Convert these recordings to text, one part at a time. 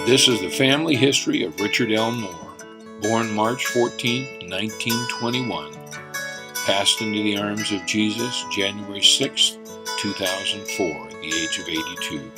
This is the family history of Richard L. Moore, born March 14, 1921, passed into the arms of Jesus January 6, 2004, at the age of 82.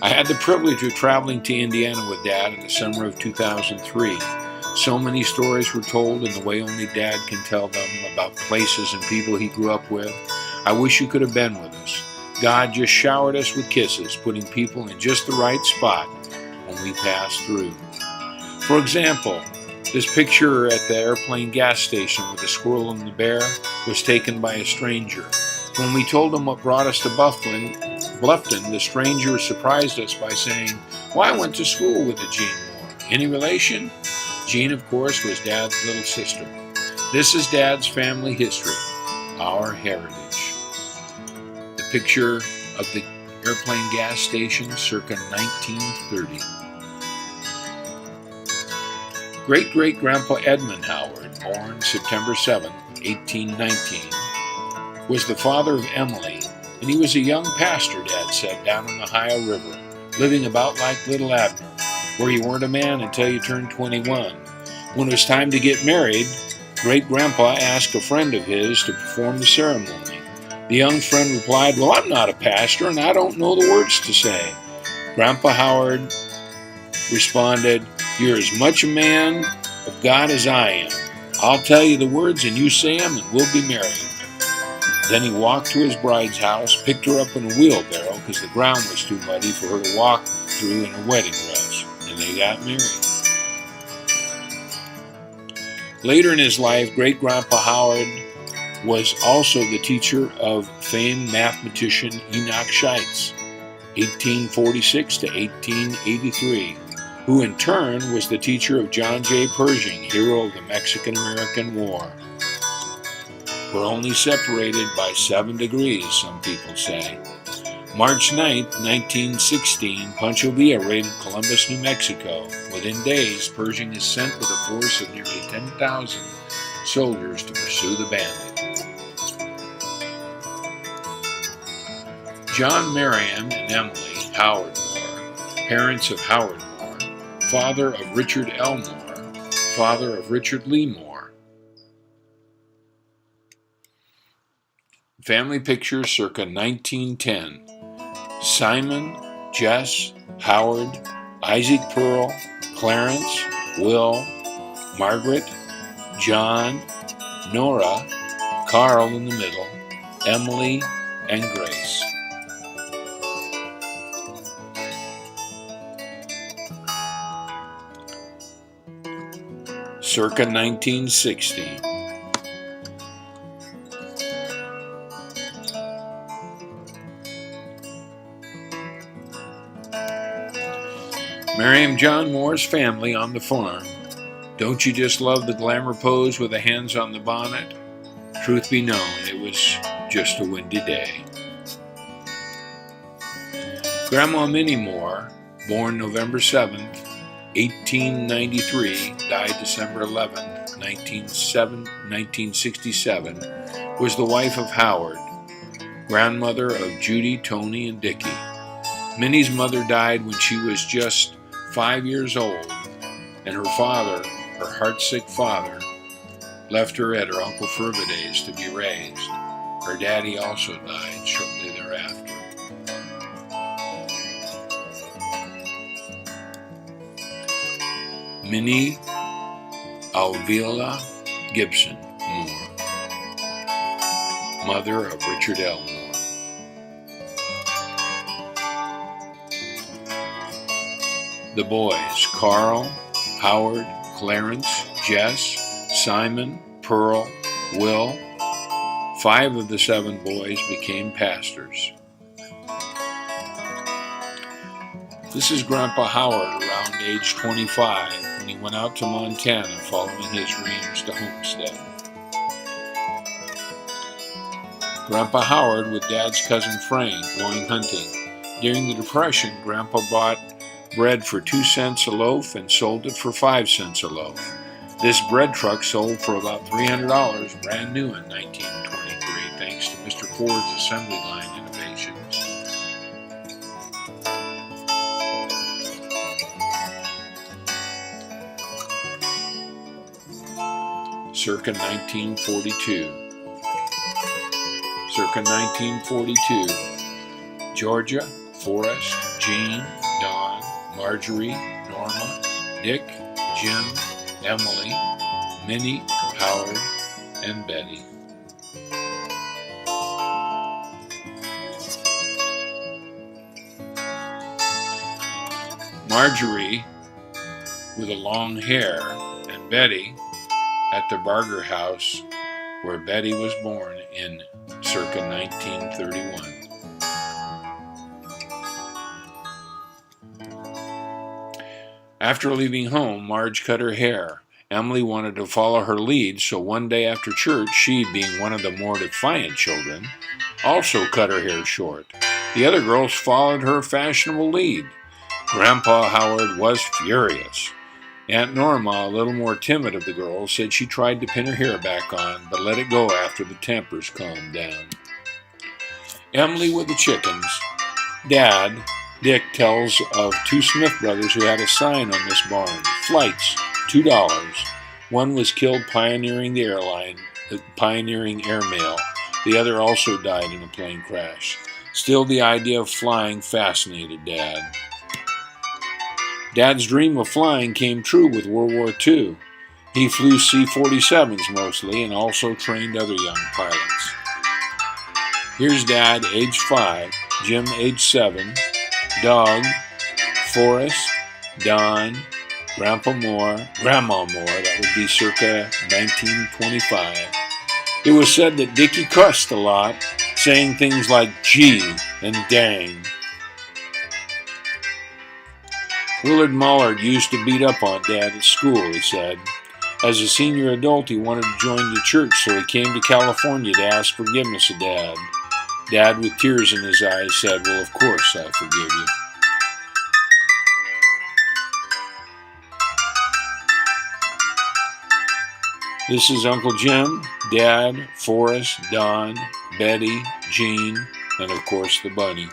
I had the privilege of traveling to Indiana with Dad in the summer of 2003. So many stories were told in the way only Dad can tell them about places and people he grew up with. I wish you could have been with us. God just showered us with kisses, putting people in just the right spot when we passed through. For example, this picture at the airplane gas station with the squirrel and the bear was taken by a stranger. When we told him what brought us to Bluffton, the stranger surprised us by saying, "Well, I went to school with a Jean Moore. Any relation?" Jean, of course, was Dad's little sister. This is Dad's family history, our heritage. The picture of the airplane gas station circa 1930. Great-great-grandpa Edmund Howard, born September 7, 1819, was the father of Emily, and he was a young pastor, Dad said, down on the Ohio River, living about like little Abner, where you weren't a man until you turned 21. When it was time to get married, Great-grandpa asked a friend of his to perform the ceremony. The young friend replied, "Well, I'm not a pastor, and I don't know the words to say." Grandpa Howard responded, "You're as much a man of God as I am. I'll tell you the words, and you say them, and we'll be married." Then he walked to his bride's house, picked her up in a wheelbarrow because the ground was too muddy for her to walk through in her wedding dress, and they got married. Later in his life, Great-grandpa Howard was also the teacher of famed mathematician Enoch Scheitz, 1846 to 1883, who in turn was the teacher of John J. Pershing, hero of the Mexican-American War. We're only separated by 7 degrees, some people say. March 9, 1916, Pancho Villa raided Columbus, New Mexico. Within days, Pershing is sent with a force of nearly 10,000 soldiers to pursue the bandit. John, Marion, and Emily Howard Moore, parents of Howard Moore, father of Richard L. Moore, father of Richard Lee Moore. Family pictures circa 1910. Simon, Jess, Howard, Isaac Pearl, Clarence, Will, Margaret, John, Nora, Carl in the middle, Emily, and Grace. Circa 1960. Marion John Moore's family on the farm. Don't you just love the glamour pose with the hands on the bonnet? Truth be known, it was just a windy day. Grandma Minnie Moore, born November 7th, 1893, died December 11th, 1967, was the wife of Howard, grandmother of Judy, Tony, and Dickie. Minnie's mother died when she was just 5 years old, and her father, her heartsick father, left her at her Uncle Furbidae's to be raised. Her daddy also died shortly thereafter. Minnie Alvila Gibson Moore, mother of Richard L. Moore. The boys, Carl, Howard, Clarence, Jess, Simon, Pearl, Will. 5 of the 7 boys became pastors. This is Grandpa Howard around age 25 when he went out to Montana following his dreams to homestead. Grandpa Howard with Dad's cousin Frank going hunting. During the Depression, Grandpa bought bread for 2 cents a loaf and sold it for 5 cents a loaf. This bread truck sold for about $300 brand new in 1923 thanks to Mr. Ford's assembly line innovations. circa 1942. Circa 1942, Georgia, Forrest, Jean, Don, Marjorie, Norma, Dick, Jim, Emily, Minnie, Howard, and Betty. Marjorie, with a long hair, and Betty at the Barger house where Betty was born in circa 1931. After leaving home, Marge cut her hair. Emily wanted to follow her lead, so one day after church, she, being one of the more defiant children, also cut her hair short. The other girls followed her fashionable lead. Grandpa Howard was furious. Aunt Norma, a little more timid of the girls, said she tried to pin her hair back on, but let it go after the tempers calmed down. Emily with the chickens. Dad, Dick, tells of two Smith brothers who had a sign on this barn. Flights, $2. One was killed pioneering airmail. The other also died in a plane crash. Still, the idea of flying fascinated Dad. Dad's dream of flying came true with World War II. He flew C-47s mostly and also trained other young pilots. Here's Dad, age 5, Jim, age 7, Doug, Forrest, Don, Grandma Moore, that would be circa 1925. It was said that Dickie cussed a lot, saying things like gee and dang. Willard Mullard used to beat up on Dad at school, he said. As a senior adult, he wanted to join the church, so he came to California to ask forgiveness of Dad. Dad, with tears in his eyes, said, "Well, of course I forgive you." This is Uncle Jim, Dad, Forrest, Don, Betty, Jean, and of course the bunny.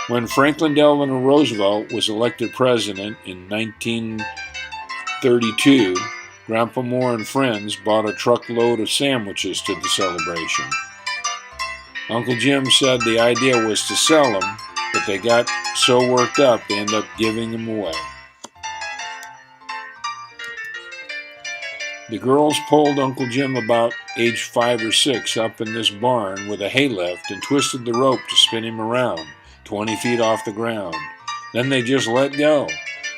When Franklin Delano Roosevelt was elected president in 1932, Grandpa Moore and friends bought a truckload of sandwiches to the celebration. Uncle Jim said the idea was to sell them, but they got so worked up they ended up giving them away. The girls pulled Uncle Jim, about age 5 or 6, up in this barn with a hay lift and twisted the rope to spin him around 20 feet off the ground. Then they just let go.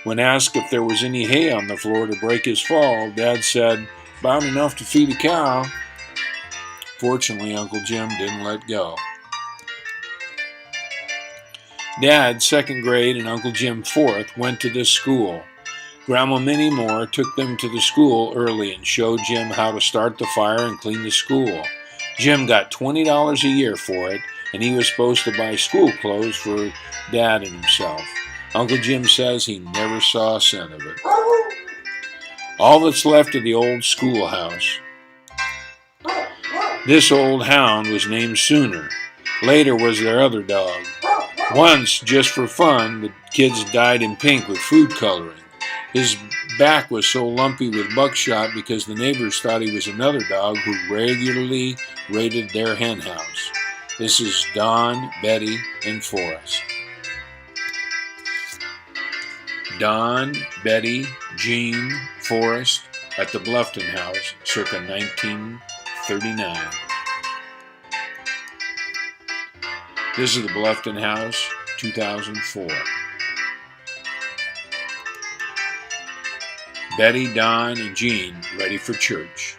When asked if there was any hay on the floor to break his fall, Dad said, "About enough to feed a cow." Fortunately, Uncle Jim didn't let go. Dad, 2nd grade, and Uncle Jim, 4th, went to this school. Grandma Minnie Moore took them to the school early and showed Jim how to start the fire and clean the school. Jim got $20 a year for it, and he was supposed to buy school clothes for Dad and himself. Uncle Jim says he never saw a cent of it. All that's left of the old schoolhouse. This old hound was named Sooner. Later was their other dog. Once, just for fun, the kids dyed him pink with food coloring. His back was so lumpy with buckshot because the neighbors thought he was another dog who regularly raided their hen house. This is Don, Betty, and Forrest. Don, Betty, Jean, Forrest at the Bluffton house, circa 1939. This is the Bluffton house, 2004. Betty, Don, and Jean ready for church.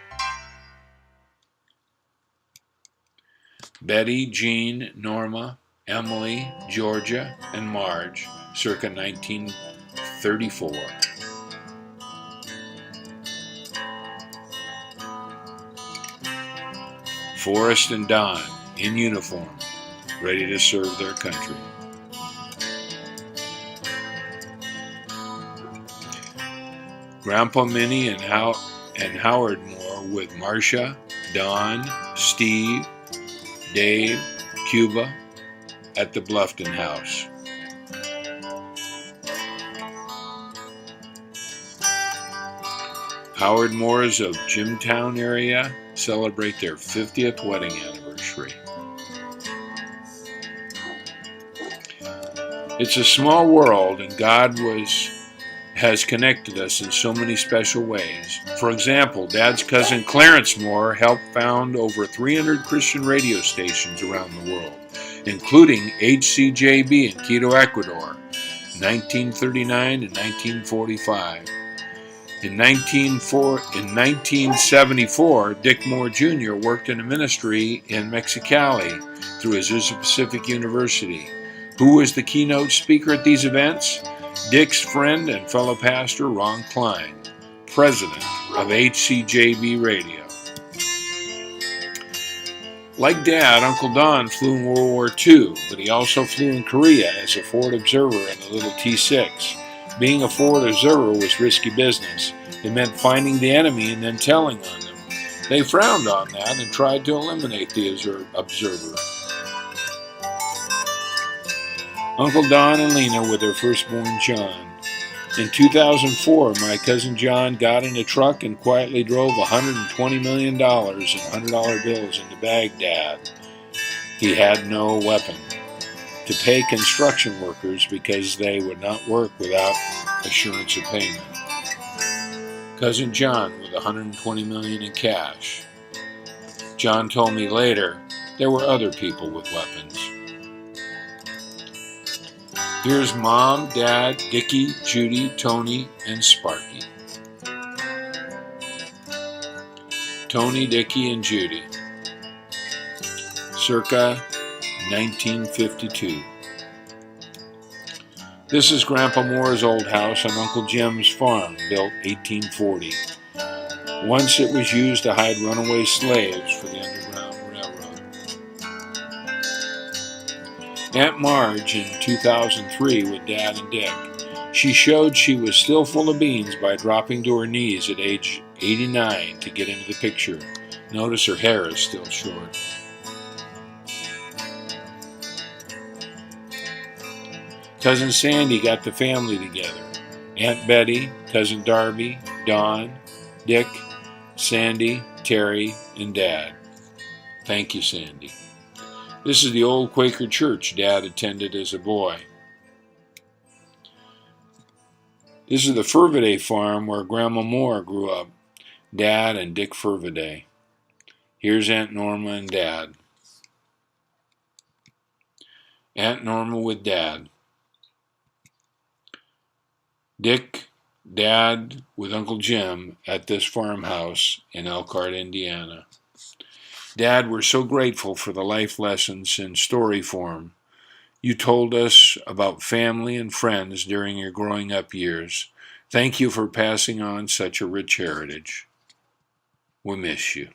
Betty, Jean, Norma, Emily, Georgia, and Marge, circa 1934. Forrest and Don, in uniform, ready to serve their country. Grandpa Minnie and Howard Moore with Marcia, Don, Steve, Dave, Cuba at the Bluffton house. Howard Moores of Jimtown area celebrate their 50th wedding anniversary. It's a small world, and God has connected us in so many special ways. For example, Dad's cousin Clarence Moore helped found over 300 Christian radio stations around the world, including HCJB in Quito, Ecuador, 1939 and 1945. In 1974, Dick Moore Jr. worked in a ministry in Mexicali through Azusa Pacific University. Who was the keynote speaker at these events? Dick's friend and fellow pastor Ron Klein, president of HCJB Radio. Like Dad, Uncle Don flew in World War II, but he also flew in Korea as a forward observer in a little T-6. Being a forward observer was risky business. It meant finding the enemy and then telling on them. They frowned on that and tried to eliminate the observer. Uncle Don and Lena were their firstborn John. In 2004, my cousin John got in a truck and quietly drove $120 million in $100 bills into Baghdad. He had no weapon to pay construction workers because they would not work without assurance of payment. Cousin John with $120 million in cash. John told me later there were other people with weapons. Here's Mom, Dad, Dickie, Judy, Tony, and Sparky. Tony, Dickie, and Judy. Circa 1952. This is Grandpa Moore's old house on Uncle Jim's farm, built 1840. Once it was used to hide runaway slaves for the Underground Railroad. Aunt Marge in 2003 with Dad and Dick. She showed she was still full of beans by dropping to her knees at age 89 to get into the picture. Notice her hair is still short. Cousin Sandy got the family together. Aunt Betty, Cousin Darby, Don, Dick, Sandy, Terry, and Dad. Thank you, Sandy. This is the old Quaker church Dad attended as a boy. This is the Furviday farm where Grandma Moore grew up. Dad and Dick Furviday. Here's Aunt Norma and Dad. Aunt Norma with Dad. Dick, Dad with Uncle Jim at this farmhouse in Elkhart, Indiana. Dad, we're so grateful for the life lessons in story form you told us about family and friends during your growing up years. Thank you for passing on such a rich heritage. We miss you.